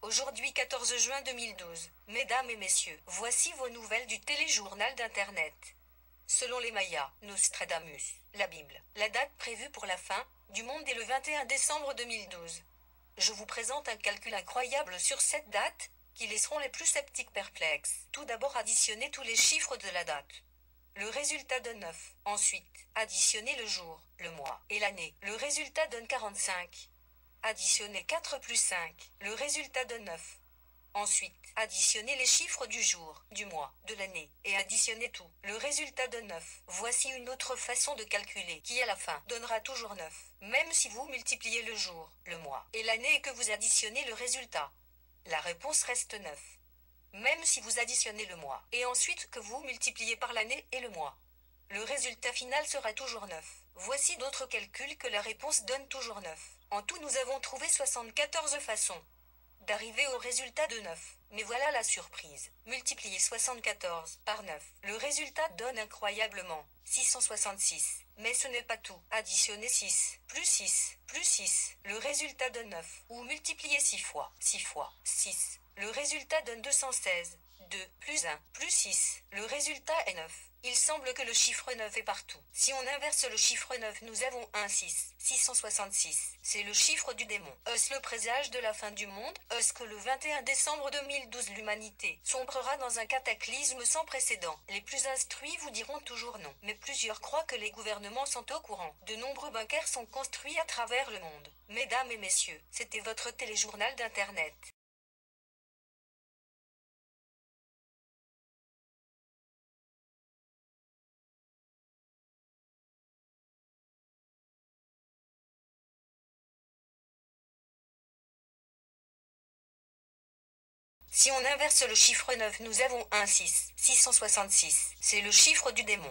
Aujourd'hui 14 juin 2012. Mesdames et messieurs, voici vos nouvelles du téléjournal d'Internet. Selon les Mayas, Nostradamus, la Bible, la date prévue pour la fin du monde est le 21 décembre 2012. Je vous présente un calcul incroyable sur cette date, qui laisseront les plus sceptiques perplexes. Tout d'abord additionnez tous les chiffres de la date. Le résultat donne 9. Ensuite, additionnez le jour, le mois et l'année. Le résultat donne 45. Additionnez 4 plus 5. Le résultat donne 9. Ensuite, additionnez les chiffres du jour, du mois, de l'année, et additionnez tout. Le résultat donne 9. Voici une autre façon de calculer, qui à la fin donnera toujours 9. Même si vous multipliez le jour, le mois, et l'année et que vous additionnez le résultat. La réponse reste 9. Même si vous additionnez le mois, et ensuite que vous multipliez par l'année et le mois. Le résultat final sera toujours 9. Voici d'autres calculs que la réponse donne toujours 9. En tout, nous avons trouvé 74 façons d'arriver au résultat de 9. Mais voilà la surprise. Multipliez 74 par 9. Le résultat donne incroyablement 666. Mais ce n'est pas tout. Additionnez 6, plus 6, plus 6. Le résultat donne 9. Ou multipliez 6 fois 6. Le résultat donne 216. 2 plus 1 plus 6. Le résultat est 9. Il semble que le chiffre 9 est partout. Si on inverse le chiffre 9, nous avons un 6. 666. C'est le chiffre du démon. Est-ce le présage de la fin du monde? Est-ce que le 21 décembre 2012 l'humanité sombrera dans un cataclysme sans précédent? Les plus instruits vous diront toujours non. Mais plusieurs croient que les gouvernements sont au courant. De nombreux bunkers sont construits à travers le monde. Mesdames et messieurs, c'était votre téléjournal d'Internet. Si on inverse le chiffre 9, nous avons un 6. 666. C'est le chiffre du démon.